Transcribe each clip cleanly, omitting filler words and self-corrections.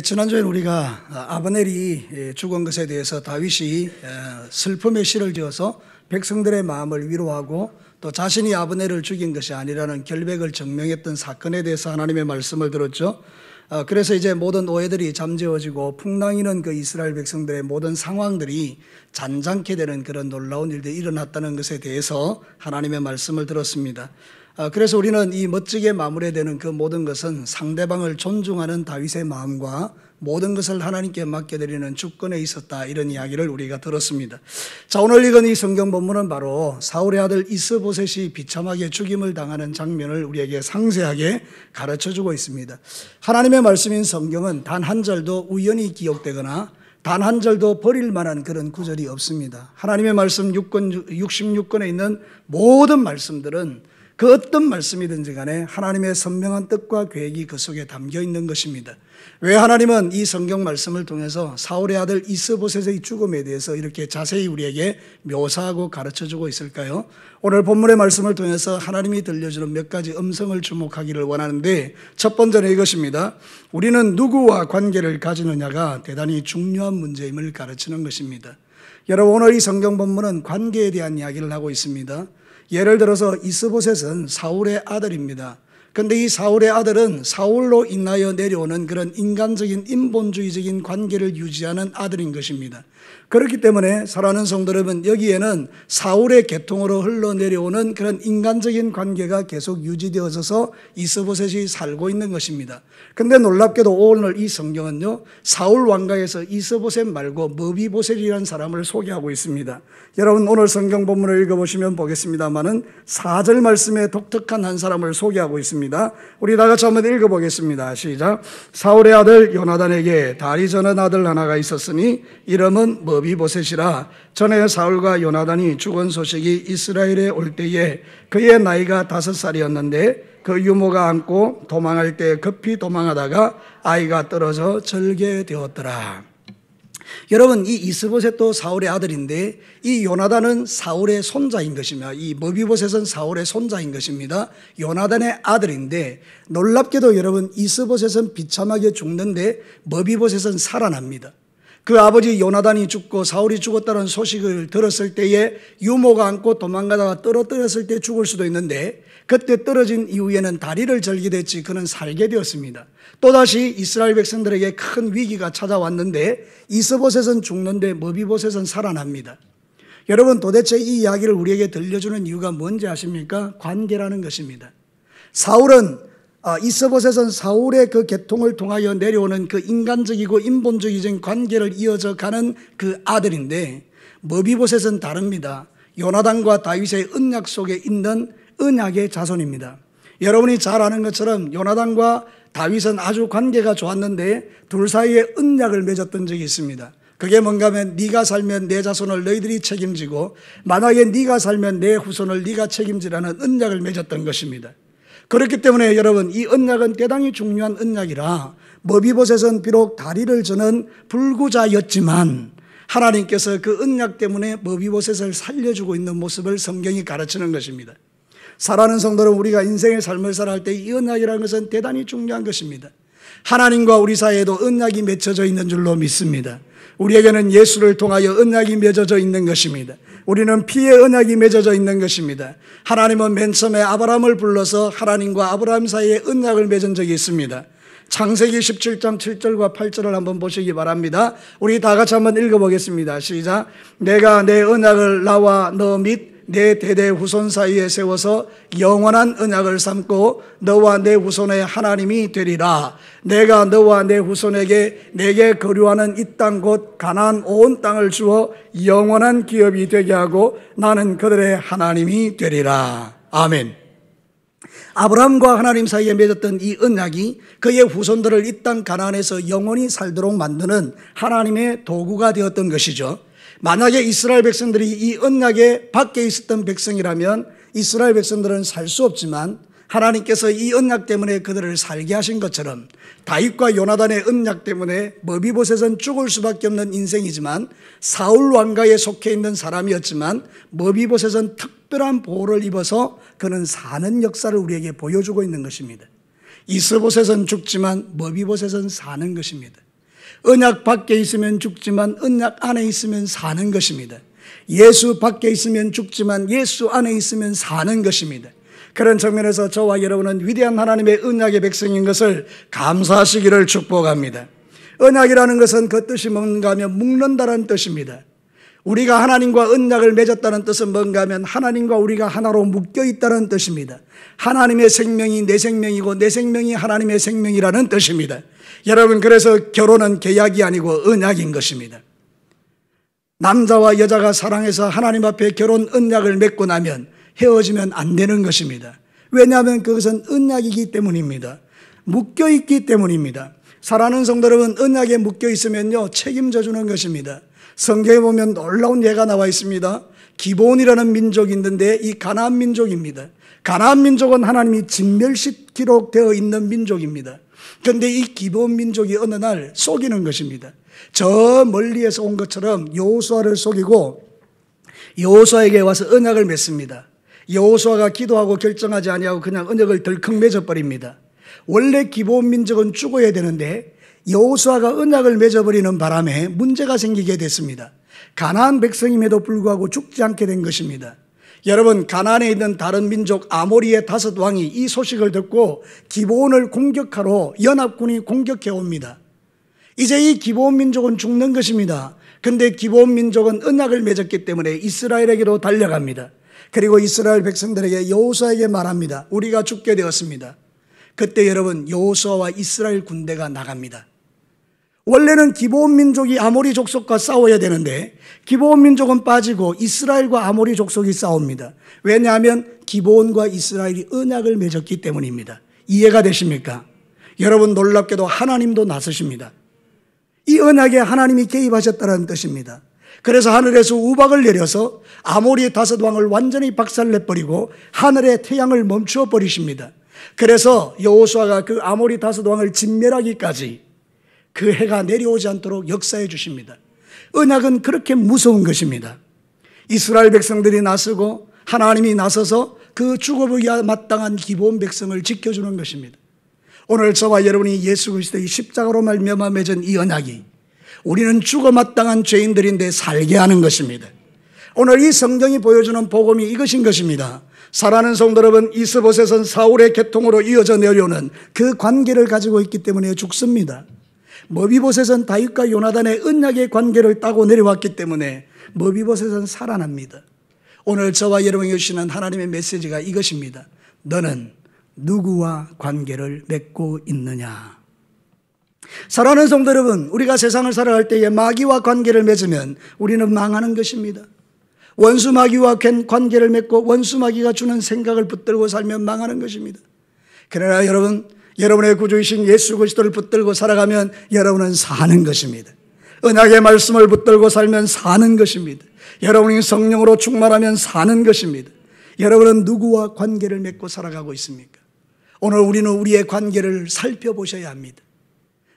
지난주에 우리가 아브넬이 죽은 것에 대해서 다윗이 슬픔의 시를 지어서 백성들의 마음을 위로하고 또 자신이 아브넬을 죽인 것이 아니라는 결백을 증명했던 사건에 대해서 하나님의 말씀을 들었죠. 그래서 이제 모든 오해들이 잠재워지고 풍랑이는 그 이스라엘 백성들의 모든 상황들이 잔잔케 되는 그런 놀라운 일들이 일어났다는 것에 대해서 하나님의 말씀을 들었습니다. 그래서 우리는 이 멋지게 마무리되는 그 모든 것은 상대방을 존중하는 다윗의 마음과 모든 것을 하나님께 맡겨드리는 주권에 있었다, 이런 이야기를 우리가 들었습니다. 자, 오늘 읽은 이 성경 본문은 바로 사울의 아들 이스보셋이 비참하게 죽임을 당하는 장면을 우리에게 상세하게 가르쳐주고 있습니다. 하나님의 말씀인 성경은 단 한 절도 우연히 기록되거나 단 한 절도 버릴 만한 그런 구절이 없습니다. 하나님의 말씀 66권에 있는 모든 말씀들은 그 어떤 말씀이든지 간에 하나님의 선명한 뜻과 계획이 그 속에 담겨 있는 것입니다. 왜 하나님은 이 성경 말씀을 통해서 사울의 아들 이스보셋의 죽음에 대해서 이렇게 자세히 우리에게 묘사하고 가르쳐주고 있을까요? 오늘 본문의 말씀을 통해서 하나님이 들려주는 몇 가지 음성을 주목하기를 원하는데, 첫 번째는 이것입니다. 우리는 누구와 관계를 가지느냐가 대단히 중요한 문제임을 가르치는 것입니다. 여러분, 오늘 이 성경 본문은 관계에 대한 이야기를 하고 있습니다. 예를 들어서 이스보셋은 사울의 아들입니다. 그런데 이 사울의 아들은 사울로 인하여 내려오는 그런 인간적인 인본주의적인 관계를 유지하는 아들인 것입니다. 그렇기 때문에 사랑하는 성도 여러분, 여기에는 사울의 계통으로 흘러내려오는 그런 인간적인 관계가 계속 유지되어져서 이스보셋이 살고 있는 것입니다. 그런데 놀랍게도 오늘 이 성경은요, 사울 왕가에서 이스보셋 말고 머비보셋이라는 사람을 소개하고 있습니다. 여러분, 오늘 성경 본문을 읽어보시면 보겠습니다만은 4절 말씀에 독특한 한 사람을 소개하고 있습니다. 우리 다 같이 한번 읽어보겠습니다. 시작. 사울의 아들 요나단에게 다리 저는 아들 하나가 있었으니 이름은 머비보셋이라. 전에 사울과 요나단이 죽은 소식이 이스라엘에 올 때에 그의 나이가 5살이었는데 그 유모가 안고 도망할 때 급히 도망하다가 아이가 떨어져 절게 되었더라. 여러분, 이 이스보셋도 사울의 아들인데 이 요나단은 사울의 손자인 것입니다. 이 머비보셋은 사울의 손자인 것입니다. 요나단의 아들인데, 놀랍게도 여러분, 이스보셋은 비참하게 죽는데 머비보셋은 살아납니다. 그 아버지 요나단이 죽고 사울이 죽었다는 소식을 들었을 때에 유모가 안고 도망가다가 떨어뜨렸을 때 죽을 수도 있는데, 그때 떨어진 이후에는 다리를 절기됐지 그는 살게 되었습니다. 또다시 이스라엘 백성들에게 큰 위기가 찾아왔는데 이스보셋은 죽는데 머비보셋은 살아납니다. 여러분, 도대체 이 이야기를 우리에게 들려주는 이유가 뭔지 아십니까? 관계라는 것입니다. 이스보셋은 사울의 그 계통을 통하여 내려오는 그 인간적이고 인본주의적인 관계를 이어져 가는 그 아들인데, 머비보셋은 다릅니다. 요나단과 다윗의 언약 속에 있는 언약의 자손입니다. 여러분이 잘 아는 것처럼 요나단과 다윗은 아주 관계가 좋았는데 둘 사이에 언약을 맺었던 적이 있습니다. 그게 뭔가 하면 네가 살면 내 자손을 너희들이 책임지고 만약에 네가 살면 내 후손을 네가 책임지라는 언약을 맺었던 것입니다. 그렇기 때문에 여러분, 이 언약은 대단히 중요한 언약이라 머비보셋은 비록 다리를 저는 불구자였지만 하나님께서 그 언약 때문에 머비보셋을 살려주고 있는 모습을 성경이 가르치는 것입니다. 사랑하는 성도는 우리가 인생의 삶을 살아갈 때 이 언약이라는 것은 대단히 중요한 것입니다. 하나님과 우리 사이에도 언약이 맺혀져 있는 줄로 믿습니다. 우리에게는 예수를 통하여 언약이 맺어져 있는 것입니다. 우리는 피의 언약이 맺어져 있는 것입니다. 하나님은 맨 처음에 아브라함을 불러서 하나님과 아브라함 사이에 언약을 맺은 적이 있습니다. 창세기 17장 7절과 8절을 한번 보시기 바랍니다. 우리 다 같이 한번 읽어보겠습니다. 시작. 내가 내 언약을 나와 너 및 내 대대 후손 사이에 세워서 영원한 언약을 삼고 너와 내 후손의 하나님이 되리라. 내가 너와 내 후손에게 내게 거류하는 이 땅 곧 가나안 온 땅을 주어 영원한 기업이 되게 하고 나는 그들의 하나님이 되리라. 아멘. 아브라함과 하나님 사이에 맺었던 이 언약이 그의 후손들을 이 땅 가나안에서 영원히 살도록 만드는 하나님의 도구가 되었던 것이죠. 만약에 이스라엘 백성들이 이 언약에 밖에 있었던 백성이라면 이스라엘 백성들은 살 수 없지만 하나님께서 이 언약 때문에 그들을 살게 하신 것처럼 다윗과 요나단의 언약 때문에 머비보셋은 죽을 수밖에 없는 인생이지만 사울 왕가에 속해 있는 사람이었지만 머비보셋은 특별한 보호를 입어서 그는 사는 역사를 우리에게 보여주고 있는 것입니다. 이스보셋은 죽지만 머비보셋은 사는 것입니다. 언약 밖에 있으면 죽지만 언약 안에 있으면 사는 것입니다. 예수 밖에 있으면 죽지만 예수 안에 있으면 사는 것입니다. 그런 측면에서 저와 여러분은 위대한 하나님의 언약의 백성인 것을 감사하시기를 축복합니다. 언약이라는 것은 그 뜻이 뭔가 하면 묶는다는 뜻입니다. 우리가 하나님과 언약을 맺었다는 뜻은 뭔가 하면 하나님과 우리가 하나로 묶여 있다는 뜻입니다. 하나님의 생명이 내 생명이고 내 생명이 하나님의 생명이라는 뜻입니다. 여러분, 그래서 결혼은 계약이 아니고 언약인 것입니다. 남자와 여자가 사랑해서 하나님 앞에 결혼 언약을 맺고 나면 헤어지면 안 되는 것입니다. 왜냐하면 그것은 언약이기 때문입니다. 묶여 있기 때문입니다. 사랑하는 성도 여러분, 언약에 묶여 있으면요 책임져 주는 것입니다. 성경에 보면 놀라운 예가 나와 있습니다. 기브온이라는 민족이 있는데 이 가나안 민족입니다. 가나안 민족은 하나님이 진멸시키도록 되어 있는 민족입니다. 그런데 이 기브온 민족이 어느 날 속이는 것입니다. 저 멀리에서 온 것처럼 여호수아를 속이고 여호수아에게 와서 언약을 맺습니다. 여호수아가 기도하고 결정하지 아니하고 그냥 언약을 덜컥 맺어버립니다. 원래 기브온 민족은 죽어야 되는데 여호수아가 언약을 맺어버리는 바람에 문제가 생기게 됐습니다. 가나안 백성임에도 불구하고 죽지 않게 된 것입니다. 여러분, 가나안에 있는 다른 민족 아모리의 5 왕이 이 소식을 듣고 기브온을 공격하러 연합군이 공격해 옵니다. 이제 이 기브온 민족은 죽는 것입니다. 그런데 기브온 민족은 언약을 맺었기 때문에 이스라엘에게로 달려갑니다. 그리고 이스라엘 백성들에게 여호수아에게 말합니다. 우리가 죽게 되었습니다. 그때 여러분, 여호수아와 이스라엘 군대가 나갑니다. 원래는 기브온 민족이 아모리 족속과 싸워야 되는데 기브온 민족은 빠지고 이스라엘과 아모리 족속이 싸웁니다. 왜냐하면 기브온과 이스라엘이 언약을 맺었기 때문입니다. 이해가 되십니까? 여러분, 놀랍게도 하나님도 나서십니다. 이 언약에 하나님이 개입하셨다는 뜻입니다. 그래서 하늘에서 우박을 내려서 아모리의 5 왕을 완전히 박살내버리고 하늘의 태양을 멈추어 버리십니다. 그래서 여호수아가 그 아모리 5 왕을 진멸하기까지 그 해가 내려오지 않도록 역사해 주십니다. 언약은 그렇게 무서운 것입니다. 이스라엘 백성들이 나서고 하나님이 나서서 그 죽어보기에 마땅한 기브온 백성을 지켜주는 것입니다. 오늘 저와 여러분이 예수 그리스도의 십자가로 말미암아 맺은 이 언약이 우리는 죽어 마땅한 죄인들인데 살게 하는 것입니다. 오늘 이 성경이 보여주는 복음이 이것인 것입니다. 사랑하는 성도 여러분, 이스보셋은 사울의 계통으로 이어져 내려오는 그 관계를 가지고 있기 때문에 죽습니다. 머비보셋은 다윗과 요나단의 언약의 관계를 따고 내려왔기 때문에 머비보셋은 살아납니다. 오늘 저와 여러분이 주시는 하나님의 메시지가 이것입니다. 너는 누구와 관계를 맺고 있느냐? 사랑하는 성도 여러분, 우리가 세상을 살아갈 때에 마귀와 관계를 맺으면 우리는 망하는 것입니다. 원수 마귀와 관계를 맺고 원수 마귀가 주는 생각을 붙들고 살면 망하는 것입니다. 그러나 여러분의 구주이신 예수 그리스도를 붙들고 살아가면 여러분은 사는 것입니다. 언약의 말씀을 붙들고 살면 사는 것입니다. 여러분이 성령으로 충만하면 사는 것입니다. 여러분은 누구와 관계를 맺고 살아가고 있습니까? 오늘 우리는 우리의 관계를 살펴보셔야 합니다.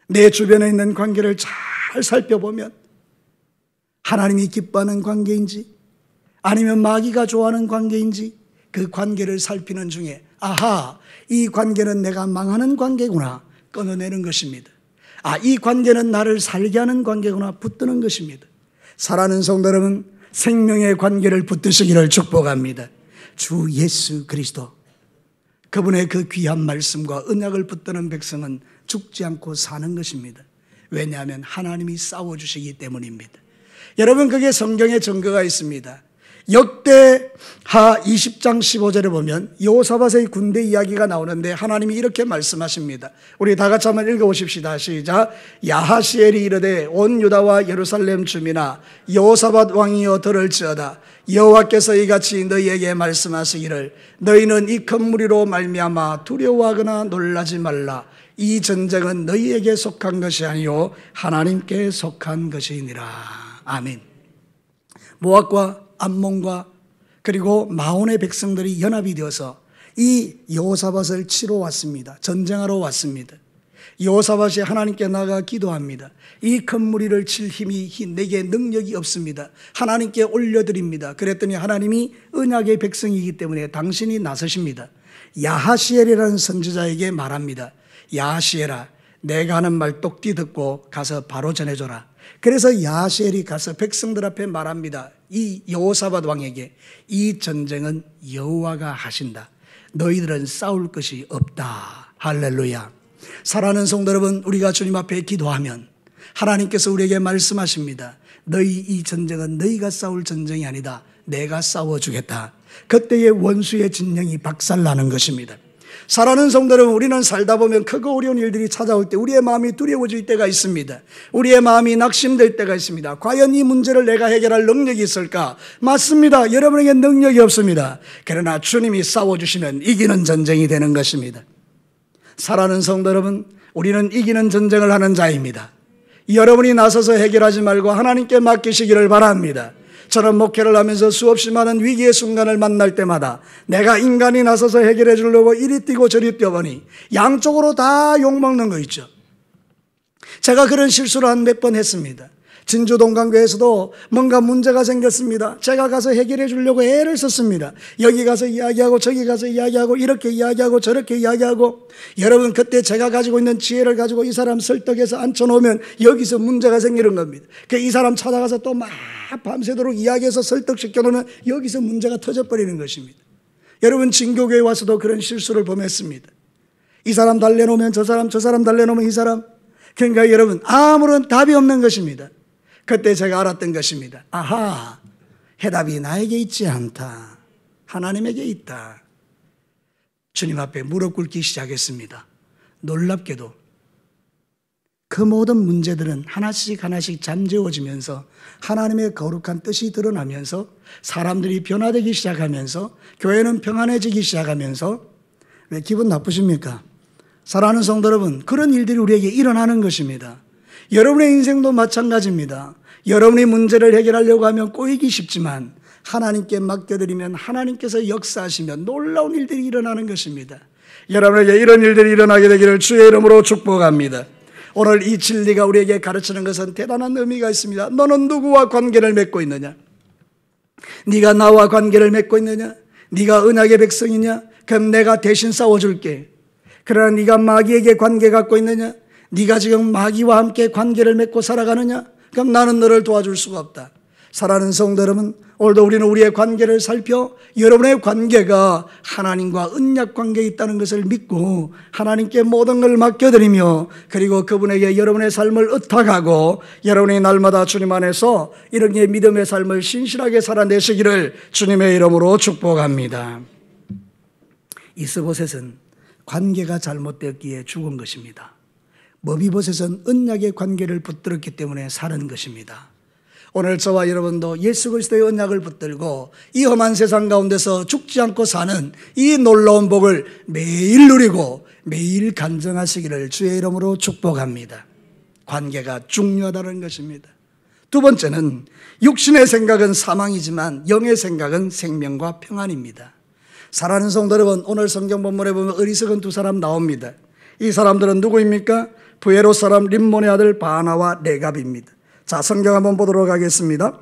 내 주변에 있는 관계를 잘 살펴보면 하나님이 기뻐하는 관계인지 아니면 마귀가 좋아하는 관계인지 그 관계를 살피는 중에 아하, 이 관계는 내가 망하는 관계구나 끊어내는 것입니다. 이 관계는 나를 살게 하는 관계구나 붙드는 것입니다. 사랑하는 성도 여러분, 생명의 관계를 붙드시기를 축복합니다. 주 예수 그리스도, 그분의 그 귀한 말씀과 언약을 붙드는 백성은 죽지 않고 사는 것입니다. 왜냐하면 하나님이 싸워주시기 때문입니다. 여러분, 그게 성경에 증거가 있습니다. 역대하 20장 15절에 보면 여호사밧의 군대 이야기가 나오는데 하나님이 이렇게 말씀하십니다. 우리 다 같이 한번 읽어보십시다. 시작. 야하시엘이 이르되 온 유다와 예루살렘 주민아 여호사밧 왕이여 들을지어다. 여호와께서 이같이 너희에게 말씀하시기를 너희는 이 큰 무리로 말미암아 두려워하거나 놀라지 말라. 이 전쟁은 너희에게 속한 것이 아니요 하나님께 속한 것이니라. 아멘. 모압과 암몬과 그리고 마온의 백성들이 연합이 되어서 이 여호사밧을 치러 왔습니다. 전쟁하러 왔습니다. 여호사밧이 하나님께 나가 기도합니다. 이 큰 무리를 칠 힘이 내게 능력이 없습니다. 하나님께 올려드립니다. 그랬더니 하나님이 언약의 백성이기 때문에 당신이 나서십니다. 야하시엘이라는 선지자에게 말합니다. 야시엘아, 내가 하는 말 똑띠 듣고 가서 바로 전해줘라. 그래서 야시엘이 가서 백성들 앞에 말합니다. 이 여호사밧 왕에게 이 전쟁은 여호와가 하신다. 너희들은 싸울 것이 없다. 할렐루야. 사랑하는 성도 여러분, 우리가 주님 앞에 기도하면 하나님께서 우리에게 말씀하십니다. 너희 이 전쟁은 너희가 싸울 전쟁이 아니다. 내가 싸워주겠다. 그때의 원수의 진영이 박살나는 것입니다. 사랑하는 성도 여러분, 우리는 살다 보면 크고 어려운 일들이 찾아올 때 우리의 마음이 두려워질 때가 있습니다. 우리의 마음이 낙심될 때가 있습니다. 과연 이 문제를 내가 해결할 능력이 있을까? 맞습니다. 여러분에게 능력이 없습니다. 그러나 주님이 싸워주시면 이기는 전쟁이 되는 것입니다. 사랑하는 성도 여러분, 우리는 이기는 전쟁을 하는 자입니다. 여러분이 나서서 해결하지 말고 하나님께 맡기시기를 바랍니다. 저는 목회를 하면서 수없이 많은 위기의 순간을 만날 때마다 내가 인간이 나서서 해결해 주려고 이리 뛰고 저리 뛰어보니 양쪽으로 다 욕먹는 거 있죠. 제가 그런 실수를 한 몇 번 했습니다. 진주 동강교회에서도 뭔가 문제가 생겼습니다. 제가 가서 해결해 주려고 애를 썼습니다. 여기 가서 이야기하고 저기 가서 이야기하고 이렇게 이야기하고 저렇게 이야기하고. 여러분, 그때 제가 가지고 있는 지혜를 가지고 이 사람 설득해서 앉혀놓으면 여기서 문제가 생기는 겁니다. 이 사람 찾아가서 또 막 밤새도록 이야기해서 설득시켜 놓으면 여기서 문제가 터져버리는 것입니다. 여러분, 진교교회에 와서도 그런 실수를 범했습니다. 이 사람 달래놓으면 저 사람, 저 사람 달래놓으면 이 사람. 그러니까 여러분, 아무런 답이 없는 것입니다. 그때 제가 알았던 것입니다. 아하, 해답이 나에게 있지 않다. 하나님에게 있다. 주님 앞에 무릎 꿇기 시작했습니다. 놀랍게도 그 모든 문제들은 하나씩 하나씩 잠재워지면서 하나님의 거룩한 뜻이 드러나면서 사람들이 변화되기 시작하면서 교회는 평안해지기 시작하면서. 왜 기분 나쁘십니까? 사랑하는 성도 여러분, 그런 일들이 우리에게 일어나는 것입니다. 여러분의 인생도 마찬가지입니다. 여러분이 문제를 해결하려고 하면 꼬이기 쉽지만 하나님께 맡겨드리면 하나님께서 역사하시면 놀라운 일들이 일어나는 것입니다. 여러분에게 이런 일들이 일어나게 되기를 주의 이름으로 축복합니다. 오늘 이 진리가 우리에게 가르치는 것은 대단한 의미가 있습니다. 너는 누구와 관계를 맺고 있느냐? 네가 나와 관계를 맺고 있느냐? 네가 언약의 백성이냐? 그럼 내가 대신 싸워줄게. 그러나 네가 마귀에게 관계 갖고 있느냐? 네가 지금 마귀와 함께 관계를 맺고 살아가느냐? 그럼 나는 너를 도와줄 수가 없다. 사랑하는 성도 여러분, 오늘도 우리는 우리의 관계를 살펴 여러분의 관계가 하나님과 언약 관계에 있다는 것을 믿고 하나님께 모든 걸 맡겨드리며 그리고 그분에게 여러분의 삶을 의탁하고 여러분이 날마다 주님 안에서 이런 믿음의 삶을 신실하게 살아내시기를 주님의 이름으로 축복합니다. 이스보셋은 관계가 잘못되었기에 죽은 것입니다. 머비보셋은 언약의 관계를 붙들었기 때문에 사는 것입니다. 오늘 저와 여러분도 예수 그리스도의 언약을 붙들고 이 험한 세상 가운데서 죽지 않고 사는 이 놀라운 복을 매일 누리고 매일 간증하시기를 주의 이름으로 축복합니다. 관계가 중요하다는 것입니다. 두 번째는 육신의 생각은 사망이지만 영의 생각은 생명과 평안입니다. 사랑하는 성도 여러분, 오늘 성경 본문에 보면 어리석은 두 사람 나옵니다. 이 사람들은 누구입니까? 부에롯 사람 림몬의 아들 바나와 레갑입니다. 자, 성경 한번 보도록 하겠습니다.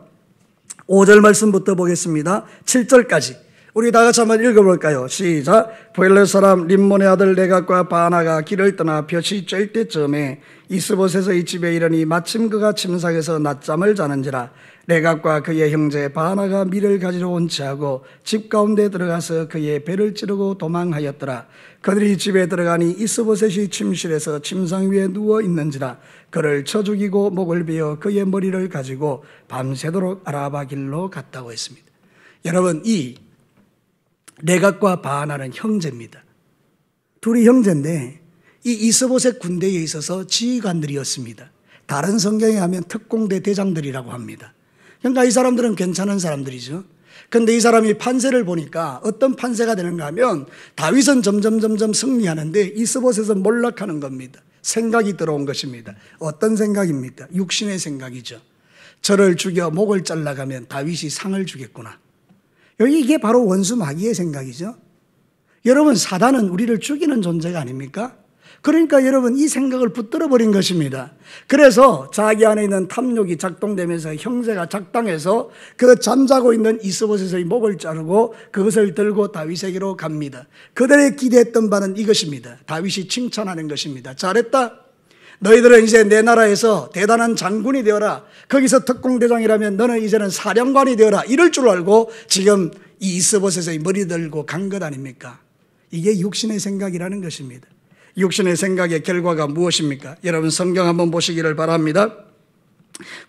5절 말씀부터 보겠습니다. 7절까지 우리 다 같이 한번 읽어볼까요? 시작. 부에롯 사람 림몬의 아들 레갑과 바나가 길을 떠나 볕이 쬐을 때쯤에 이스보셋의 집에 이르니 마침 그가 침상에서 낮잠을 자는지라. 레갑과 그의 형제 바나가 밀을 가지러 온 채하고 집 가운데 들어가서 그의 배를 찌르고 도망하였더라. 그들이 집에 들어가니 이스보셋이 침실에서 침상 위에 누워 있는지라. 그를 쳐 죽이고 목을 베어 그의 머리를 가지고 밤새도록 아라바 길로 갔다고 했습니다. 여러분, 이 레갑과 바나는 형제입니다. 둘이 형제인데 이 이스보셋 군대에 있어서 지휘관들이었습니다. 다른 성경에 하면 특공대 대장들이라고 합니다. 그러니까 이 사람들은 괜찮은 사람들이죠. 그런데 이 사람이 판세를 보니까 어떤 판세가 되는가 하면 다윗은 점점 승리하는데 이스보셋은 몰락하는 겁니다. 생각이 들어온 것입니다. 어떤 생각입니까? 육신의 생각이죠. 저를 죽여 목을 잘라가면 다윗이 상을 주겠구나. 이게 바로 원수 마귀의 생각이죠. 여러분, 사단은 우리를 죽이는 존재가 아닙니까? 그러니까 여러분 이 생각을 붙들어 버린 것입니다. 그래서 자기 안에 있는 탐욕이 작동되면서 형제가 작당해서 그 잠자고 있는 이스보셋의 목을 자르고 그것을 들고 다윗에게로 갑니다. 그들의 기대했던 바는 이것입니다. 다윗이 칭찬하는 것입니다. 잘했다. 너희들은 이제 내 나라에서 대단한 장군이 되어라. 거기서 특공대장이라면 너는 이제는 사령관이 되어라. 이럴 줄 알고 지금 이 이스보셋의 머리 들고 간 것 아닙니까? 이게 육신의 생각이라는 것입니다. 육신의 생각의 결과가 무엇입니까? 여러분 성경 한번 보시기를 바랍니다.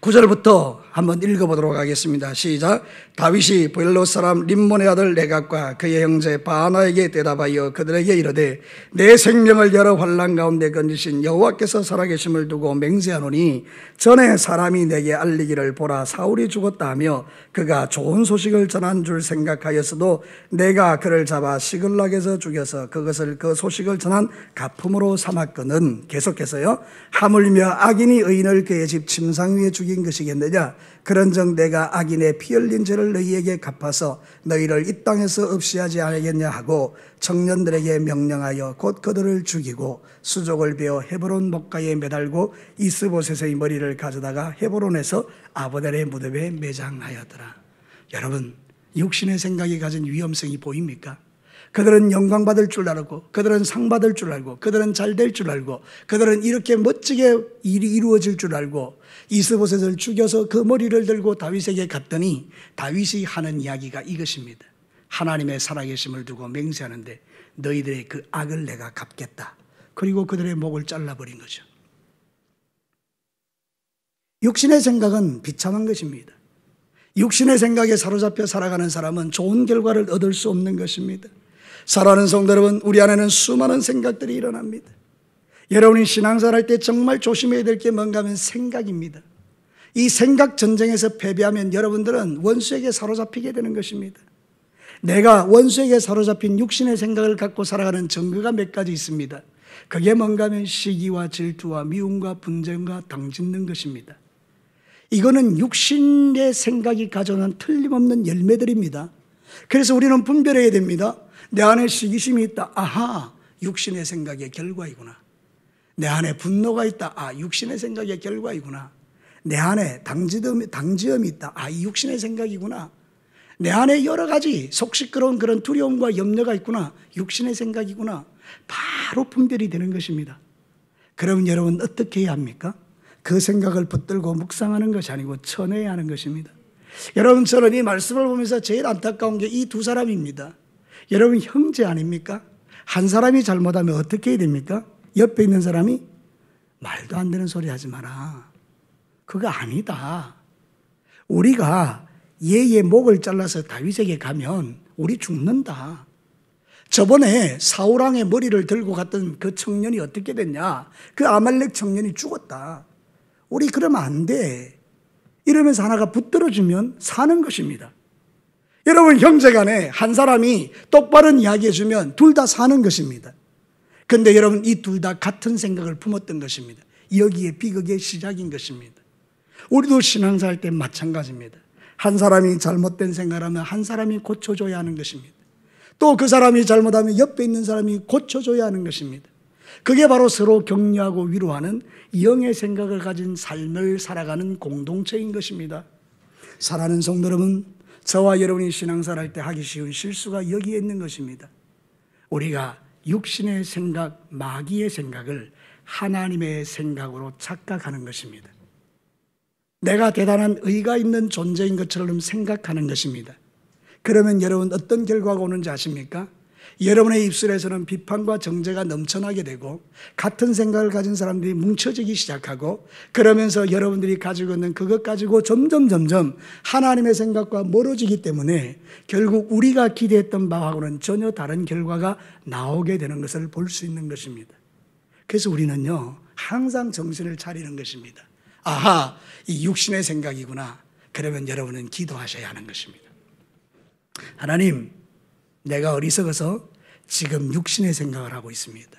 9절부터 한번 읽어보도록 하겠습니다. 시작. 다윗이 블롯 사람 림몬의 아들 레갑과 그의 형제 바나에게 대답하여 그들에게 이르되 내 생명을 여러 환난 가운데 건지신 여호와께서 살아계심을 두고 맹세하노니 전에 사람이 내게 알리기를 보라 사울이 죽었다 하며 그가 좋은 소식을 전한 줄 생각하였어도 내가 그를 잡아 시글락에서 죽여서 그것을 그 소식을 전한 가품으로 삼았거든. 계속해서요. 하물며 악인이 의인을 그의 집 침상 위에 죽인 것이겠느냐. 그런즉 내가 악인의 피 흘린 죄를 너희에게 갚아서 너희를 이 땅에서 없이 하지 않겠냐 하고 청년들에게 명령하여 곧 그들을 죽이고 수족을 베어 헤브론 목가에 매달고 이스보셋의 머리를 가져다가 헤브론에서 아브넬의 무덤에 매장하였더라. 여러분 육신의 생각이 가진 위험성이 보입니까? 그들은 영광 받을 줄 알고 그들은 상 받을 줄 알고 그들은 잘 될 줄 알고 그들은 이렇게 멋지게 일이 이루어질 줄 알고 이스보셋을 죽여서 그 머리를 들고 다윗에게 갔더니 다윗이 하는 이야기가 이것입니다. 하나님의 살아계심을 두고 맹세하는데 너희들의 그 악을 내가 갚겠다. 그리고 그들의 목을 잘라버린 거죠. 육신의 생각은 비참한 것입니다. 육신의 생각에 사로잡혀 살아가는 사람은 좋은 결과를 얻을 수 없는 것입니다. 사랑하는 성도 여러분, 우리 안에는 수많은 생각들이 일어납니다. 여러분이 신앙생활 할 때 정말 조심해야 될 게 뭔가 하면 생각입니다. 이 생각 전쟁에서 패배하면 여러분들은 원수에게 사로잡히게 되는 것입니다. 내가 원수에게 사로잡힌 육신의 생각을 갖고 살아가는 증거가 몇 가지 있습니다. 그게 뭔가 하면 시기와 질투와 미움과 분쟁과 당짓는 것입니다. 이거는 육신의 생각이 가져오는 틀림없는 열매들입니다. 그래서 우리는 분별해야 됩니다. 내 안에 시기심이 있다. 아하, 육신의 생각의 결과이구나. 내 안에 분노가 있다. 아, 육신의 생각의 결과이구나. 내 안에 당지음이 있다. 아, 이 육신의 생각이구나. 내 안에 여러 가지 속 시끄러운 그런 두려움과 염려가 있구나. 육신의 생각이구나. 바로 분별이 되는 것입니다. 그러면 여러분 어떻게 해야 합니까? 그 생각을 붙들고 묵상하는 것이 아니고 쳐내야 하는 것입니다. 여러분 저는 이 말씀을 보면서 제일 안타까운 게 이 두 사람입니다. 여러분 형제 아닙니까? 한 사람이 잘못하면 어떻게 해야 됩니까? 옆에 있는 사람이 말도 안 되는 소리 하지 마라. 그거 아니다. 우리가 얘의 목을 잘라서 다윗에게 가면 우리 죽는다. 저번에 사울왕의 머리를 들고 갔던 그 청년이 어떻게 됐냐? 그 아말렉 청년이 죽었다. 우리 그러면 안 돼. 이러면서 하나가 붙들어주면 사는 것입니다. 여러분 형제간에 한 사람이 똑바른 이야기해주면 둘 다 사는 것입니다. 그런데 여러분 이 둘 다 같은 생각을 품었던 것입니다. 여기에 비극의 시작인 것입니다. 우리도 신앙생활 때 마찬가지입니다. 한 사람이 잘못된 생각을 하면 한 사람이 고쳐줘야 하는 것입니다. 또 그 사람이 잘못하면 옆에 있는 사람이 고쳐줘야 하는 것입니다. 그게 바로 서로 격려하고 위로하는 영의 생각을 가진 삶을 살아가는 공동체인 것입니다. 사랑하는 성도 여러분, 저와 여러분이 신앙생활 할 때 하기 쉬운 실수가 여기에 있는 것입니다. 우리가 육신의 생각, 마귀의 생각을 하나님의 생각으로 착각하는 것입니다. 내가 대단한 의가 있는 존재인 것처럼 생각하는 것입니다. 그러면 여러분 어떤 결과가 오는지 아십니까? 여러분의 입술에서는 비판과 정죄가 넘쳐나게 되고 같은 생각을 가진 사람들이 뭉쳐지기 시작하고 그러면서 여러분들이 가지고 있는 그것 가지고 점점 하나님의 생각과 멀어지기 때문에 결국 우리가 기대했던 바하고는 전혀 다른 결과가 나오게 되는 것을 볼 수 있는 것입니다. 그래서 우리는요 항상 정신을 차리는 것입니다. 아하, 이 육신의 생각이구나. 그러면 여러분은 기도하셔야 하는 것입니다. 하나님, 내가 어리석어서 지금 육신의 생각을 하고 있습니다.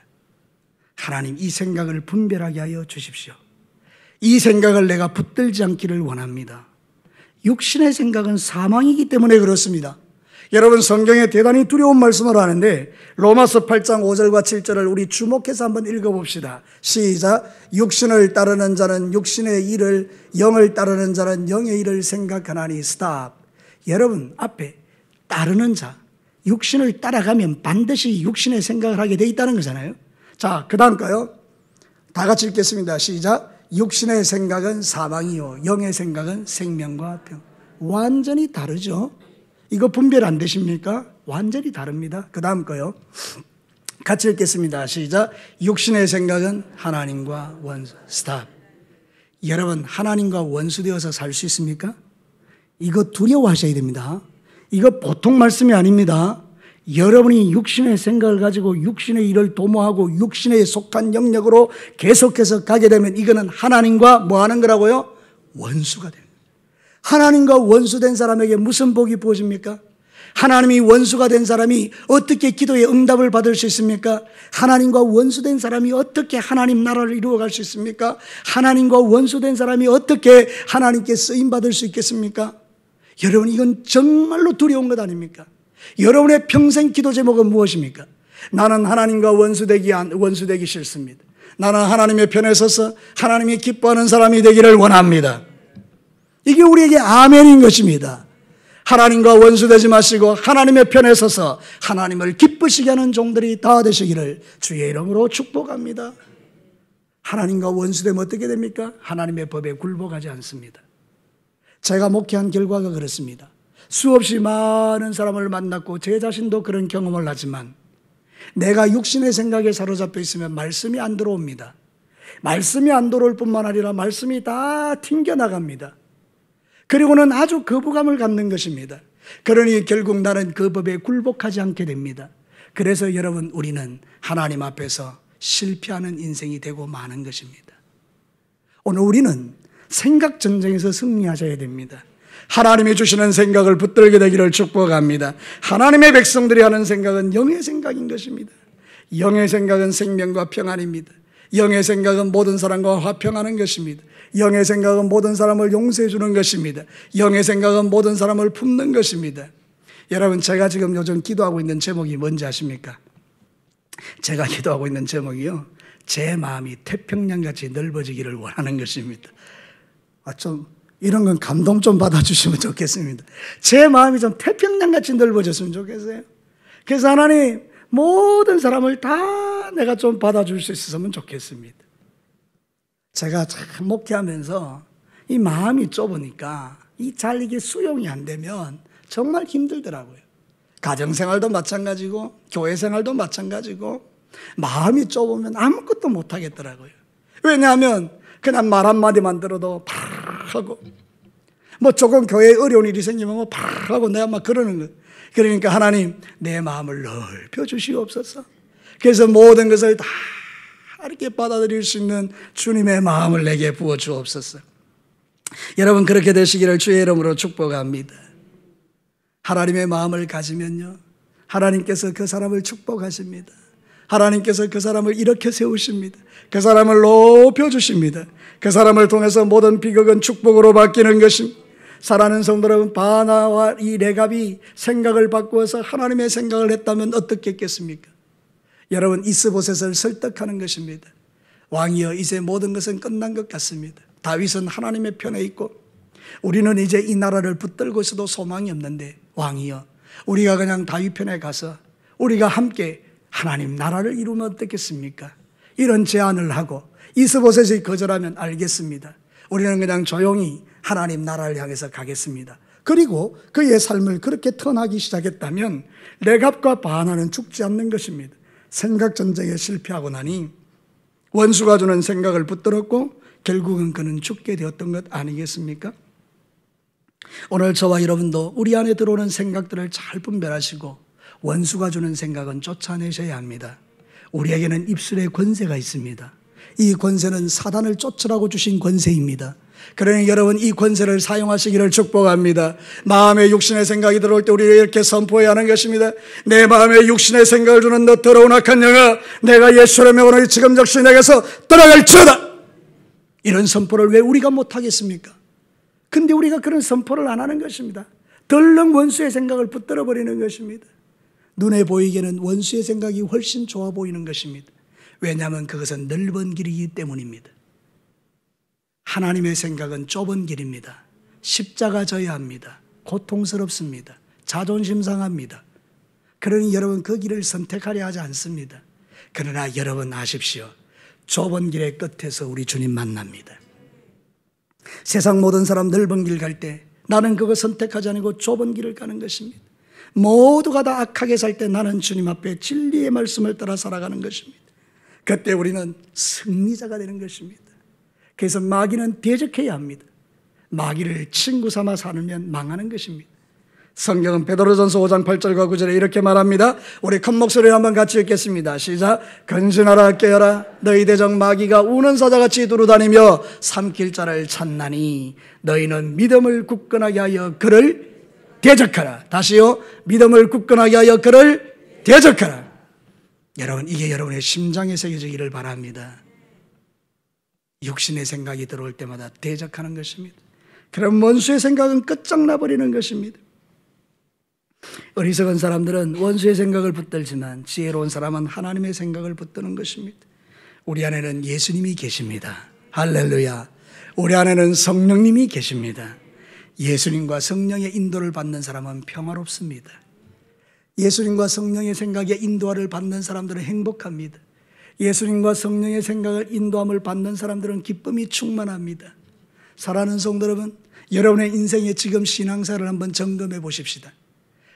하나님, 이 생각을 분별하게 하여 주십시오. 이 생각을 내가 붙들지 않기를 원합니다. 육신의 생각은 사망이기 때문에 그렇습니다. 여러분, 성경에 대단히 두려운 말씀을 하는데 로마서 8장 5절과 7절을 우리 주목해서 한번 읽어봅시다. 시작. 육신을 따르는 자는 육신의 일을, 영을 따르는 자는 영의 일을 생각하나니. 스탑. 여러분, 앞에 따르는 자, 육신을 따라가면 반드시 육신의 생각을 하게 돼 있다는 거잖아요. 자, 그 다음 거요. 다 같이 읽겠습니다. 시작. 육신의 생각은 사망이요 영의 생각은 생명과 평. 완전히 다르죠. 이거 분별 안 되십니까? 완전히 다릅니다. 그 다음 거요. 같이 읽겠습니다. 시작. 육신의 생각은 하나님과 원수. 스탑. 여러분, 하나님과 원수되어서 살 수 있습니까? 이거 두려워하셔야 됩니다. 이거 보통 말씀이 아닙니다. 여러분이 육신의 생각을 가지고 육신의 일을 도모하고 육신에 속한 영역으로 계속해서 가게 되면 이거는 하나님과 뭐 하는 거라고요? 원수가 됩니다. 하나님과 원수된 사람에게 무슨 복이 부어집니까? 하나님이 원수가 된 사람이 어떻게 기도의 응답을 받을 수 있습니까? 하나님과 원수된 사람이 어떻게 하나님 나라를 이루어갈 수 있습니까? 하나님과 원수된 사람이 어떻게 하나님께 쓰임받을 수 있겠습니까? 여러분, 이건 정말로 두려운 것 아닙니까? 여러분의 평생 기도 제목은 무엇입니까? 나는 하나님과 원수되기 싫습니다. 나는 하나님의 편에 서서 하나님이 기뻐하는 사람이 되기를 원합니다. 이게 우리에게 아멘인 것입니다. 하나님과 원수되지 마시고 하나님의 편에 서서 하나님을 기쁘시게 하는 종들이 다 되시기를 주의 이름으로 축복합니다. 하나님과 원수되면 어떻게 됩니까? 하나님의 법에 굴복하지 않습니다. 제가 목회한 결과가 그렇습니다. 수없이 많은 사람을 만났고 제 자신도 그런 경험을 하지만 내가 육신의 생각에 사로잡혀 있으면 말씀이 안 들어옵니다. 말씀이 안 들어올 뿐만 아니라 말씀이 다 튕겨나갑니다. 그리고는 아주 거부감을 갖는 것입니다. 그러니 결국 나는 그 법에 굴복하지 않게 됩니다. 그래서 여러분, 우리는 하나님 앞에서 실패하는 인생이 되고 마는 것입니다. 오늘 우리는 생각 전쟁에서 승리하셔야 됩니다. 하나님이 주시는 생각을 붙들게 되기를 축복합니다. 하나님의 백성들이 하는 생각은 영의 생각인 것입니다. 영의 생각은 생명과 평안입니다. 영의 생각은 모든 사람과 화평하는 것입니다. 영의 생각은 모든 사람을 용서해 주는 것입니다. 영의 생각은 모든 사람을 품는 것입니다. 여러분, 제가 지금 요즘 기도하고 있는 제목이 뭔지 아십니까? 제가 기도하고 있는 제목이요, 제 마음이 태평양같이 넓어지기를 원하는 것입니다. 좀 이런 건 감동 좀 받아주시면 좋겠습니다. 제 마음이 좀 태평양같이 넓어졌으면 좋겠어요. 그래서 하나님, 모든 사람을 다 내가 좀 받아줄 수 있었으면 좋겠습니다. 제가 참 목회하면서 이 마음이 좁으니까 잘 이게 수용이 안 되면 정말 힘들더라고요. 가정생활도 마찬가지고 교회생활도 마찬가지고 마음이 좁으면 아무것도 못하겠더라고요. 왜냐하면 그냥 말 한마디만 들어도 팍 하고 뭐 조금 교회에 어려운 일이 생기면 뭐 팍 하고 내가 막 그러는 거예요. 그러니까 하나님, 내 마음을 넓혀 주시옵소서. 그래서 모든 것을 다 이렇게 받아들일 수 있는 주님의 마음을 내게 부어 주옵소서. 여러분, 그렇게 되시기를 주의 이름으로 축복합니다. 하나님의 마음을 가지면요, 하나님께서 그 사람을 축복하십니다. 하나님께서 그 사람을 이렇게 세우십니다. 그 사람을 높여주십니다. 그 사람을 통해서 모든 비극은 축복으로 바뀌는 것입니다. 사랑하는 성도 여러분, 바나와 이 레갑이 생각을 바꾸어서 하나님의 생각을 했다면 어떻게 했겠습니까? 여러분, 이스보셋을 설득하는 것입니다. 왕이여, 이제 모든 것은 끝난 것 같습니다. 다윗은 하나님의 편에 있고 우리는 이제 이 나라를 붙들고 있어도 소망이 없는데, 왕이여, 우리가 그냥 다윗 편에 가서 우리가 함께 하나님 나라를 이루면 어떻겠습니까? 이런 제안을 하고 이스보셋이 거절하면 알겠습니다. 우리는 그냥 조용히 하나님 나라를 향해서 가겠습니다. 그리고 그의 삶을 그렇게 턴하기 시작했다면 레갑과 바나는 죽지 않는 것입니다. 생각 전쟁에 실패하고 나니 원수가 주는 생각을 붙들었고 결국은 그는 죽게 되었던 것 아니겠습니까? 오늘 저와 여러분도 우리 안에 들어오는 생각들을 잘 분별하시고 원수가 주는 생각은 쫓아내셔야 합니다. 우리에게는 입술의 권세가 있습니다. 이 권세는 사단을 쫓으라고 주신 권세입니다. 그러니 여러분, 이 권세를 사용하시기를 축복합니다. 마음에 육신의 생각이 들어올 때 우리가 이렇게 선포해야 하는 것입니다. 내 마음에 육신의 생각을 주는 너 더러운 악한 영아, 내가 예수의 명으로 지금 적시 내게서 떠나갈지어다. 이런 선포를 왜 우리가 못하겠습니까? 근데 우리가 그런 선포를 안 하는 것입니다. 덜렁 원수의 생각을 붙들어 버리는 것입니다. 눈에 보이기에는 원수의 생각이 훨씬 좋아 보이는 것입니다. 왜냐하면 그것은 넓은 길이기 때문입니다. 하나님의 생각은 좁은 길입니다. 십자가 져야 합니다. 고통스럽습니다. 자존심 상합니다. 그러니 여러분 그 길을 선택하려 하지 않습니다. 그러나 여러분 아십시오. 좁은 길의 끝에서 우리 주님 만납니다. 세상 모든 사람 넓은 길 갈 때 나는 그거 선택하지 않고 좁은 길을 가는 것입니다. 모두가 다 악하게 살 때 나는 주님 앞에 진리의 말씀을 따라 살아가는 것입니다. 그때 우리는 승리자가 되는 것입니다. 그래서 마귀는 대적해야 합니다. 마귀를 친구 삼아 살면 망하는 것입니다. 성경은 베드로전서 5장 8절과 9절에 이렇게 말합니다. 우리 큰 목소리로 한번 같이 읽겠습니다. 시작. 근신하라 깨어라 너희 대적 마귀가 우는 사자같이 두루다니며 삼킬 자를 찾나니 너희는 믿음을 굳건하게 하여 그를 대적하라. 다시요. 믿음을 굳건하게 하여 그를 대적하라. 여러분 이게 여러분의 심장에 새겨지기를 바랍니다. 육신의 생각이 들어올 때마다 대적하는 것입니다. 그럼 원수의 생각은 끝장나버리는 것입니다. 어리석은 사람들은 원수의 생각을 붙들지만 지혜로운 사람은 하나님의 생각을 붙드는 것입니다. 우리 안에는 예수님이 계십니다. 할렐루야. 우리 안에는 성령님이 계십니다. 예수님과 성령의 인도를 받는 사람은 평화롭습니다. 예수님과 성령의 생각에 인도를 받는 사람들은 행복합니다. 예수님과 성령의 생각을 인도함을 받는 사람들은 기쁨이 충만합니다. 사랑하는 성도 여러분, 여러분의 인생의 지금 신앙사를 한번 점검해 보십시다.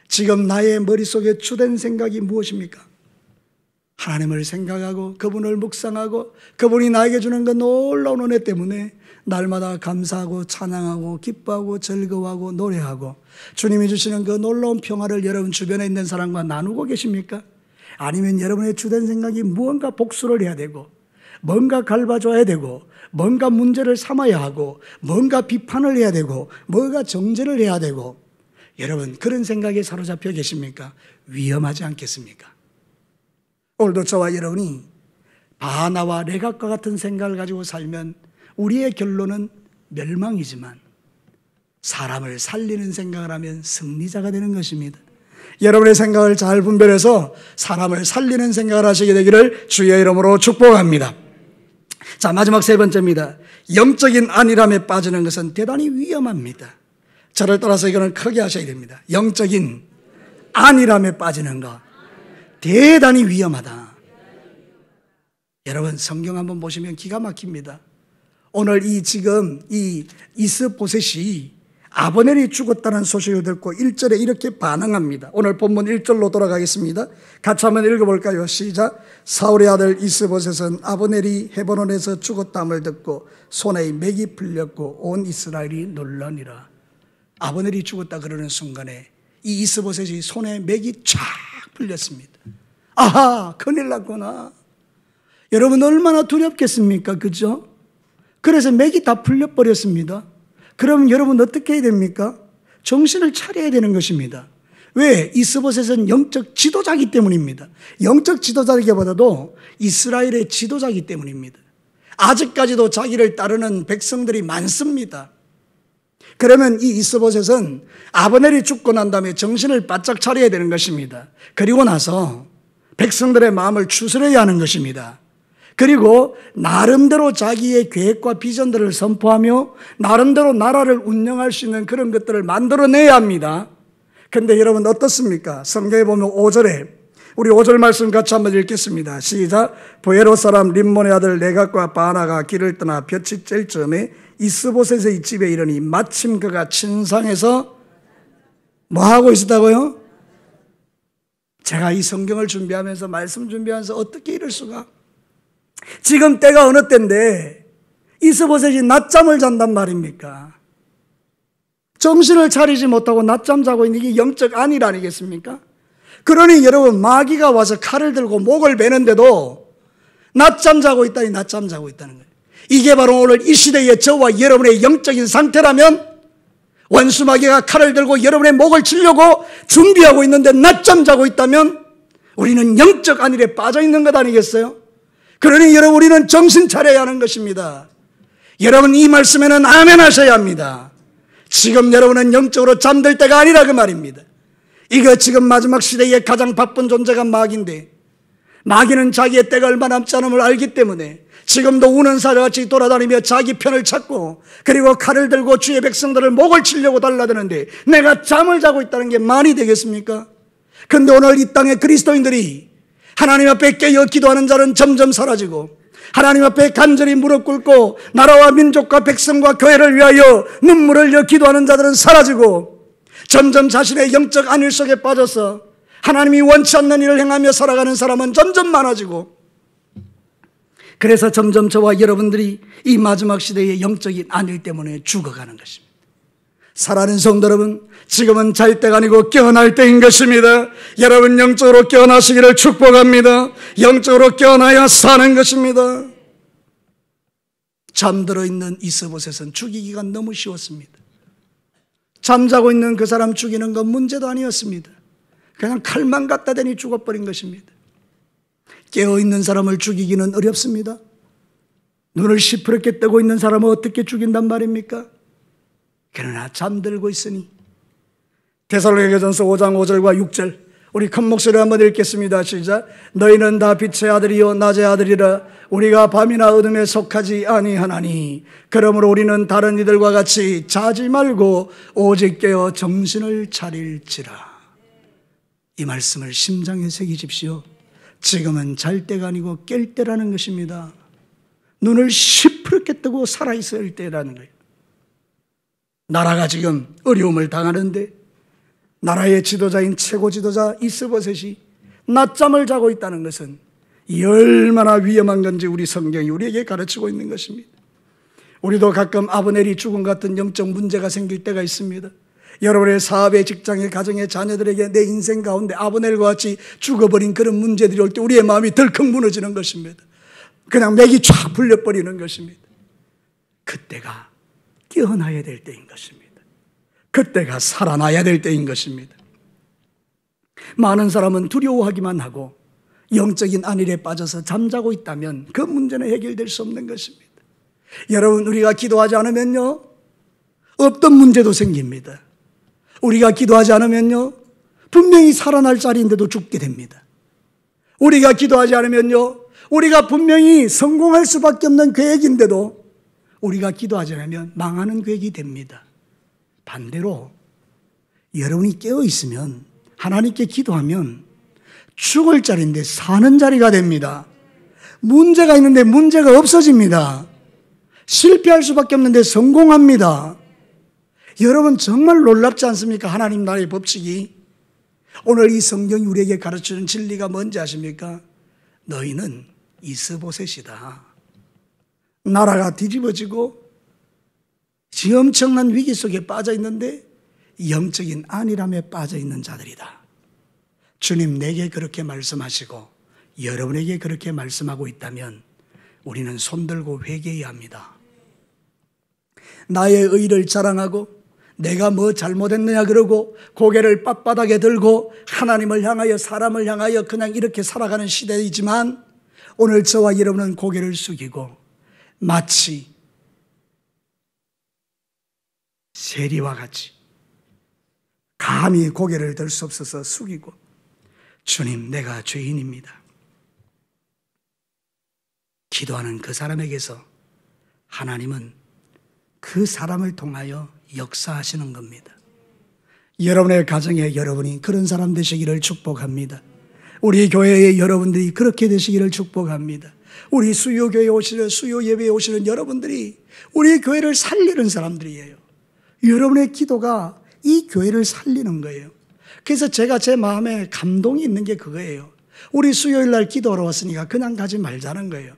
지금 나의 머릿속에 주된 생각이 무엇입니까? 하나님을 생각하고 그분을 묵상하고 그분이 나에게 주는 그 놀라운 은혜 때문에 날마다 감사하고 찬양하고 기뻐하고 즐거워하고 노래하고 주님이 주시는 그 놀라운 평화를 여러분 주변에 있는 사람과 나누고 계십니까? 아니면 여러분의 주된 생각이 무언가 복수를 해야 되고 뭔가 갚아줘야 되고 뭔가 문제를 삼아야 하고 뭔가 비판을 해야 되고 뭔가 정죄를 해야 되고 여러분 그런 생각에 사로잡혀 계십니까? 위험하지 않겠습니까? 오늘도 저와 여러분이 바나와 레갑과 같은 생각을 가지고 살면 우리의 결론은 멸망이지만 사람을 살리는 생각을 하면 승리자가 되는 것입니다. 여러분의 생각을 잘 분별해서 사람을 살리는 생각을 하시게 되기를 주의 이름으로 축복합니다. 자, 마지막 세 번째입니다. 영적인 안일함에 빠지는 것은 대단히 위험합니다. 저를 따라서 이거는 크게 하셔야 됩니다. 영적인 안일함에 빠지는 것 대단히 위험하다. 여러분 성경 한번 보시면 기가 막힙니다. 오늘 지금 이스보셋이 아브넬이 죽었다는 소식을 듣고 1절에 이렇게 반응합니다. 오늘 본문 1절로 돌아가겠습니다. 같이 한번 읽어볼까요? 시작. 사울의 아들 이스보셋은 아브넬이 헤브론에서 죽었다함을 듣고 손에 맥이 풀렸고 온 이스라엘이 놀라니라. 아브넬이 죽었다 그러는 순간에 이 이스보셋이 손에 맥이 쫙 풀렸습니다. 아하, 큰일 났구나. 여러분 얼마나 두렵겠습니까? 그죠? 그래서 맥이 다 풀려버렸습니다. 그럼 여러분 어떻게 해야 됩니까? 정신을 차려야 되는 것입니다. 왜? 이스보셋은 영적 지도자이기 때문입니다. 영적 지도자이기보다도 이스라엘의 지도자이기 때문입니다. 아직까지도 자기를 따르는 백성들이 많습니다. 그러면 이 이스보셋은 아브넬이 죽고 난 다음에 정신을 바짝 차려야 되는 것입니다. 그리고 나서 백성들의 마음을 추스려야 하는 것입니다. 그리고 나름대로 자기의 계획과 비전들을 선포하며 나름대로 나라를 운영할 수 있는 그런 것들을 만들어내야 합니다. 그런데 여러분 어떻습니까? 성경에 보면 5절에 우리 5절 말씀 같이 한번 읽겠습니다. 시작. 부에롯 사람 림몬의 아들 레갑과 바나가 길을 떠나 볕이 쬐일 즈음에 이스보셋의 집에 이르니 마침 그가 침상에서 뭐 하고 있었다고요? 제가 이 성경을 준비하면서 말씀 준비하면서 어떻게 이럴 수가? 지금 때가 어느 때인데 이스보셋이 낮잠을 잔단 말입니까? 정신을 차리지 못하고 낮잠 자고 있는 게 영적 안일 아니겠습니까? 그러니 여러분 마귀가 와서 칼을 들고 목을 베는데도 낮잠 자고 있다니 낮잠 자고 있다는 거예요. 이게 바로 오늘 이 시대의 저와 여러분의 영적인 상태라면 원수 마귀가 칼을 들고 여러분의 목을 치려고 준비하고 있는데 낮잠 자고 있다면 우리는 영적 안일에 빠져 있는 것 아니겠어요? 그러니 여러분 우리는 정신 차려야 하는 것입니다. 여러분 이 말씀에는 아멘 하셔야 합니다. 지금 여러분은 영적으로 잠들 때가 아니라 그 말입니다. 이거 지금 마지막 시대에 가장 바쁜 존재가 마귀인데, 마귀는 자기의 때가 얼마 남지 않음을 알기 때문에 지금도 우는 사자같이 돌아다니며 자기 편을 찾고, 그리고 칼을 들고 주의 백성들을 목을 치려고 달라드는데 내가 잠을 자고 있다는 게 말이 되겠습니까? 그런데 오늘 이 땅의 그리스도인들이 하나님 앞에 깨어 기도하는 자는 점점 사라지고, 하나님 앞에 간절히 무릎 꿇고 나라와 민족과 백성과 교회를 위하여 눈물을 흘려 기도하는 자들은 사라지고, 점점 자신의 영적 안일 속에 빠져서 하나님이 원치 않는 일을 행하며 살아가는 사람은 점점 많아지고, 그래서 점점 저와 여러분들이 이 마지막 시대의 영적인 안일 때문에 죽어가는 것입니다. 사랑하는 성도 여러분, 지금은 잘 때가 아니고 깨어날 때인 것입니다. 여러분 영적으로 깨어나시기를 축복합니다. 영적으로 깨어나야 사는 것입니다. 잠들어 있는 이스보셋은 죽이기가 너무 쉬웠습니다. 잠자고 있는 그 사람 죽이는 건 문제도 아니었습니다. 그냥 칼만 갖다 대니 죽어버린 것입니다. 깨어있는 사람을 죽이기는 어렵습니다. 눈을 시퍼렇게 뜨고 있는 사람을 어떻게 죽인단 말입니까? 그러나 잠들고 있으니, 데살로니가전서 5장 5절과 6절 우리 큰 목소리로 한번 읽겠습니다. 시작. 너희는 다 빛의 아들이요 낮의 아들이라. 우리가 밤이나 어둠에 속하지 아니하나니 그러므로 우리는 다른 이들과 같이 자지 말고 오직 깨어 정신을 차릴지라. 이 말씀을 심장에 새기십시오. 지금은 잘 때가 아니고 깰 때라는 것입니다. 눈을 시퍼렇게 뜨고 살아있어야 할 때라는 거예요. 나라가 지금 어려움을 당하는데 나라의 지도자인 최고 지도자 이스보셋이 낮잠을 자고 있다는 것은 얼마나 위험한 건지 우리 성경이 우리에게 가르치고 있는 것입니다. 우리도 가끔 아브넬이 죽은 같은 영적 문제가 생길 때가 있습니다. 여러분의 사업에, 직장에, 가정에, 자녀들에게 내 인생 가운데 아브넬과 같이 죽어버린 그런 문제들이 올 때 우리의 마음이 덜컥 무너지는 것입니다. 그냥 맥이 쫙 풀려버리는 것입니다. 그때가 깨어나야 될 때인 것입니다. 그때가 살아나야 될 때인 것입니다. 많은 사람은 두려워하기만 하고 영적인 안일에 빠져서 잠자고 있다면 그 문제는 해결될 수 없는 것입니다. 여러분, 우리가 기도하지 않으면요, 없던 문제도 생깁니다. 우리가 기도하지 않으면요, 분명히 살아날 자리인데도 죽게 됩니다. 우리가 기도하지 않으면요, 우리가 분명히 성공할 수밖에 없는 계획인데도 우리가 기도하지 않으면 망하는 계획이 됩니다. 반대로 여러분이 깨어있으면, 하나님께 기도하면 죽을 자리인데 사는 자리가 됩니다. 문제가 있는데 문제가 없어집니다. 실패할 수밖에 없는데 성공합니다. 여러분 정말 놀랍지 않습니까? 하나님 나라의 법칙이. 오늘 이 성경이 우리에게 가르치는 진리가 뭔지 아십니까? 너희는 이스보셋이다. 나라가 뒤집어지고 엄청난 위기 속에 빠져 있는데 영적인 안일함에 빠져 있는 자들이다. 주님 내게 그렇게 말씀하시고 여러분에게 그렇게 말씀하고 있다면 우리는 손들고 회개해야 합니다. 나의 의를 자랑하고 내가 뭐 잘못했느냐 그러고 고개를 빳빳하게 들고 하나님을 향하여, 사람을 향하여 그냥 이렇게 살아가는 시대이지만, 오늘 저와 여러분은 고개를 숙이고 마치 세리와 같이 감히 고개를 들 수 없어서 숙이고, 주님 내가 죄인입니다. 기도하는 그 사람에게서 하나님은 그 사람을 통하여 역사하시는 겁니다. 여러분의 가정에 여러분이 그런 사람 되시기를 축복합니다. 우리 교회의 여러분들이 그렇게 되시기를 축복합니다. 우리 수요교회에 오시는, 수요 예배에 오시는 여러분들이 우리 교회를 살리는 사람들이에요. 여러분의 기도가 이 교회를 살리는 거예요. 그래서 제가 제 마음에 감동이 있는 게 그거예요. 우리 수요일 날 기도하러 왔으니까 그냥 가지 말자는 거예요.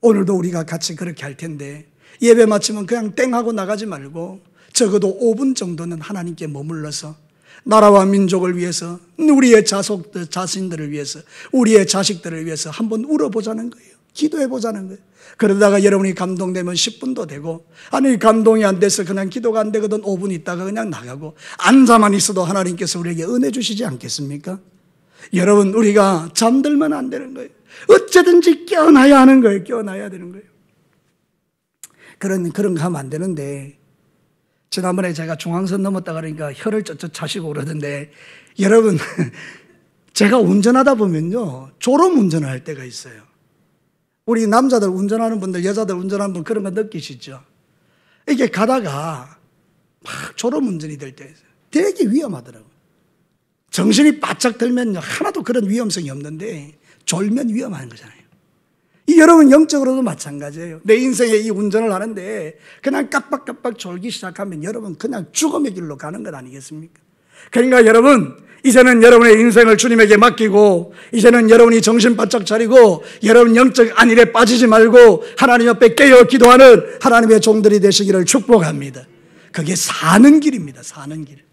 오늘도 우리가 같이 그렇게 할 텐데 예배 마치면 그냥 땡 하고 나가지 말고 적어도 5분 정도는 하나님께 머물러서 나라와 민족을 위해서, 우리의 자신들을 위해서, 우리의 자식들을 위해서 한번 울어보자는 거예요. 기도해보자는 거예요. 그러다가 여러분이 감동되면 10분도 되고, 아니 감동이 안 돼서 그냥 기도가 안 되거든 5분 있다가 그냥 나가고, 앉아만 있어도 하나님께서 우리에게 은혜 주시지 않겠습니까? 여러분, 우리가 잠들면 안 되는 거예요. 어쨌든지 깨어나야 하는 거예요. 깨어나야 되는 거예요. 그런 거 하면 안 되는데, 지난번에 제가 중앙선 넘었다 그러니까 혀를 쩍쩍 차시고 그러던데, 여러분 제가 운전하다 보면요 졸음 운전을 할 때가 있어요. 우리 남자들 운전하는 분들, 여자들 운전하는 분 그런 거 느끼시죠? 이게 가다가 막 졸음 운전이 될 때 되게 위험하더라고요. 정신이 바짝 들면요 하나도 그런 위험성이 없는데 졸면 위험한 거잖아요. 여러분 영적으로도 마찬가지예요. 내 인생에 이 운전을 하는데 그냥 깜빡깜빡 졸기 시작하면 여러분 그냥 죽음의 길로 가는 것 아니겠습니까? 그러니까 여러분 이제는 여러분의 인생을 주님에게 맡기고, 이제는 여러분이 정신 바짝 차리고 여러분 영적 안일에 빠지지 말고 하나님 앞에 깨어 기도하는 하나님의 종들이 되시기를 축복합니다. 그게 사는 길입니다. 사는 길.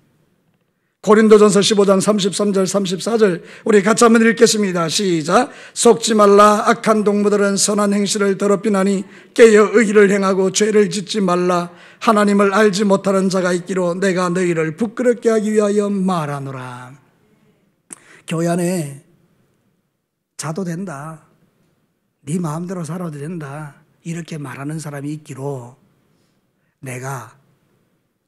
고린도전서 15장 33절 34절 우리 같이 한번 읽겠습니다. 시작. 속지 말라. 악한 동무들은 선한 행실을 더럽히나니 깨어 의를 행하고 죄를 짓지 말라. 하나님을 알지 못하는 자가 있기로 내가 너희를 부끄럽게 하기 위하여 말하노라. 교회 안에 자도 된다, 네 마음대로 살아도 된다, 이렇게 말하는 사람이 있기로 내가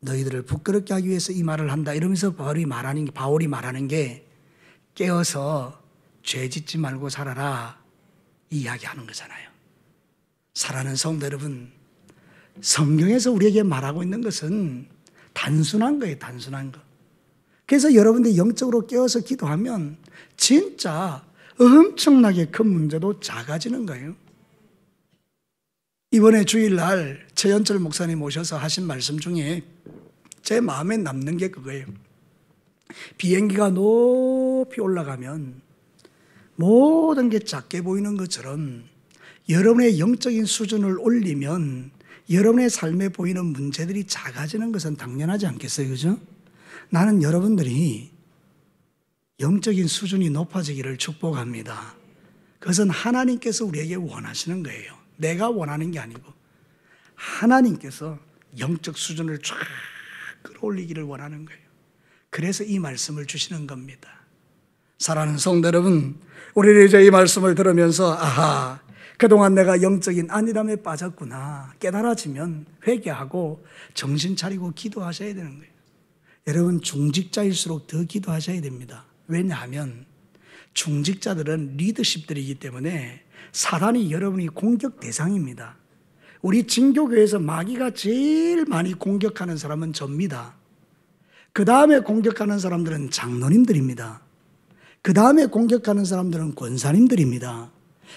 너희들을 부끄럽게 하기 위해서 이 말을 한다, 이러면서 바울이 말하는 게 깨어서 죄 짓지 말고 살아라 이 이야기하는 거잖아요. 사랑하는 성도 여러분, 성경에서 우리에게 말하고 있는 것은 단순한 거예요. 단순한 거. 그래서 여러분들이 영적으로 깨어서 기도하면 진짜 엄청나게 큰 문제도 작아지는 거예요. 이번에 주일날 최연철 목사님 오셔서 하신 말씀 중에 제 마음에 남는 게 그거예요. 비행기가 높이 올라가면 모든 게 작게 보이는 것처럼 여러분의 영적인 수준을 올리면 여러분의 삶에 보이는 문제들이 작아지는 것은 당연하지 않겠어요? 그죠? 나는 여러분들이 영적인 수준이 높아지기를 축복합니다. 그것은 하나님께서 우리에게 원하시는 거예요. 내가 원하는 게 아니고 하나님께서 영적 수준을 쫙 끌어올리기를 원하는 거예요. 그래서 이 말씀을 주시는 겁니다. 사랑하는 성도 여러분, 우리는 이제 이 말씀을 들으면서 아하, 그동안 내가 영적인 안일함에 빠졌구나 깨달아지면 회개하고 정신 차리고 기도하셔야 되는 거예요. 여러분 중직자일수록 더 기도하셔야 됩니다. 왜냐하면 중직자들은 리더십들이기 때문에 사단이 여러분이 공격 대상입니다. 우리 진교교회에서 마귀가 제일 많이 공격하는 사람은 접니다. 그 다음에 공격하는 사람들은 장로님들입니다. 그 다음에 공격하는 사람들은 권사님들입니다.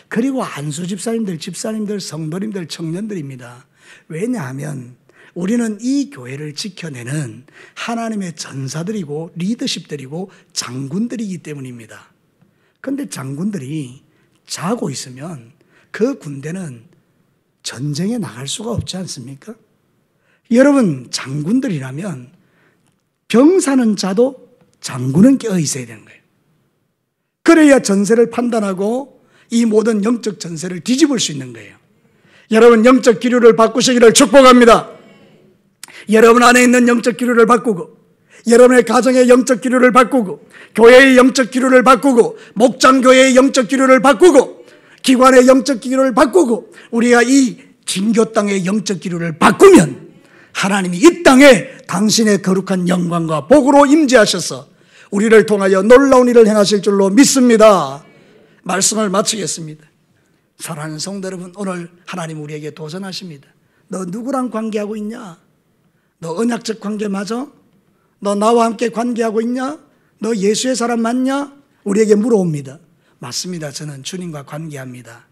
그리고 안수 집사님들, 성도님들, 청년들입니다. 왜냐하면 우리는 이 교회를 지켜내는 하나님의 전사들이고 리더십들이고 장군들이기 때문입니다. 그런데 장군들이 자고 있으면 그 군대는 전쟁에 나갈 수가 없지 않습니까? 여러분 장군들이라면 병사는 자도 장군은 깨어 있어야 되는 거예요. 그래야 전세를 판단하고 이 모든 영적 전세를 뒤집을 수 있는 거예요. 여러분 영적 기류를 바꾸시기를 축복합니다. 여러분 안에 있는 영적 기류를 바꾸고 여러분의 가정의 영적 기류를 바꾸고 교회의 영적 기류를 바꾸고 목장교회의 영적 기류를 바꾸고 기관의 영적 기류를 바꾸고 우리가 이 진교 땅의 영적 기류를 바꾸면 하나님이 이 땅에 당신의 거룩한 영광과 복으로 임재하셔서 우리를 통하여 놀라운 일을 행하실 줄로 믿습니다. 말씀을 마치겠습니다. 사랑하는 성도 여러분, 오늘 하나님 우리에게 도전하십니다. 너 누구랑 관계하고 있냐? 너 언약적 관계 맞아? 너 나와 함께 관계하고 있냐? 너 예수의 사람 맞냐? 우리에게 물어옵니다. 맞습니다. 저는 주님과 관계합니다.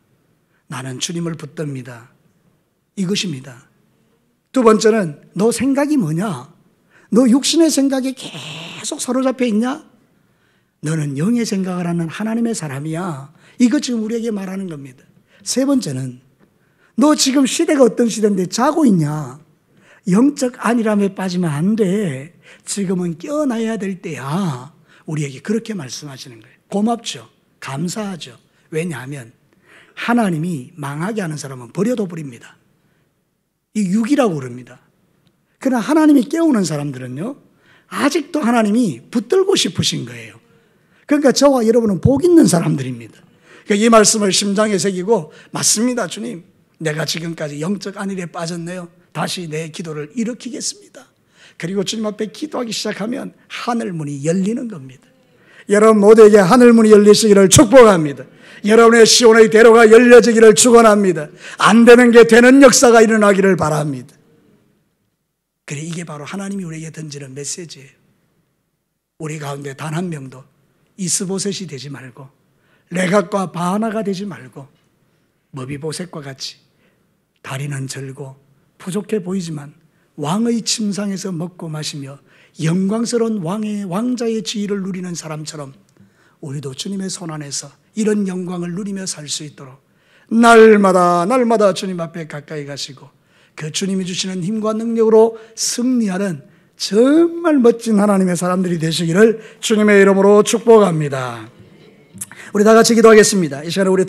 나는 주님을 붙듭니다. 이것입니다. 두 번째는 너 생각이 뭐냐? 너 육신의 생각에 계속 사로잡혀 있냐? 너는 영의 생각을 하는 하나님의 사람이야. 이거 지금 우리에게 말하는 겁니다. 세 번째는 너 지금 시대가 어떤 시대인데 자고 있냐? 영적 안일함에 빠지면 안 돼. 지금은 깨어나야 될 때야. 우리에게 그렇게 말씀하시는 거예요. 고맙죠. 감사하죠. 왜냐하면 하나님이 망하게 하는 사람은 버려도 버립니다. 이 육이라고 그럽니다. 그러나 하나님이 깨우는 사람들은요, 아직도 하나님이 붙들고 싶으신 거예요. 그러니까 저와 여러분은 복 있는 사람들입니다. 그러니까 이 말씀을 심장에 새기고, 맞습니다, 주님. 내가 지금까지 영적 안일에 빠졌네요. 다시 내 기도를 일으키겠습니다. 그리고 주님 앞에 기도하기 시작하면 하늘 문이 열리는 겁니다. 여러분 모두에게 하늘 문이 열리시기를 축복합니다. 여러분의 시온의 대로가 열려지기를 축원합니다. 안 되는 게 되는 역사가 일어나기를 바랍니다. 그래, 이게 바로 하나님이 우리에게 던지는 메시지예요. 우리 가운데 단 한 명도 이스보셋이 되지 말고 레갑과 바하나가 되지 말고 머비보셋과 같이 다리는 절고 부족해 보이지만 왕의 침상에서 먹고 마시며 영광스러운 왕자의 지위를 누리는 사람처럼 우리도 주님의 손 안에서 이런 영광을 누리며 살 수 있도록 날마다 주님 앞에 가까이 가시고 그 주님이 주시는 힘과 능력으로 승리하는 정말 멋진 하나님의 사람들이 되시기를 주님의 이름으로 축복합니다. 우리 다 같이 기도하겠습니다. 이 시간에 우리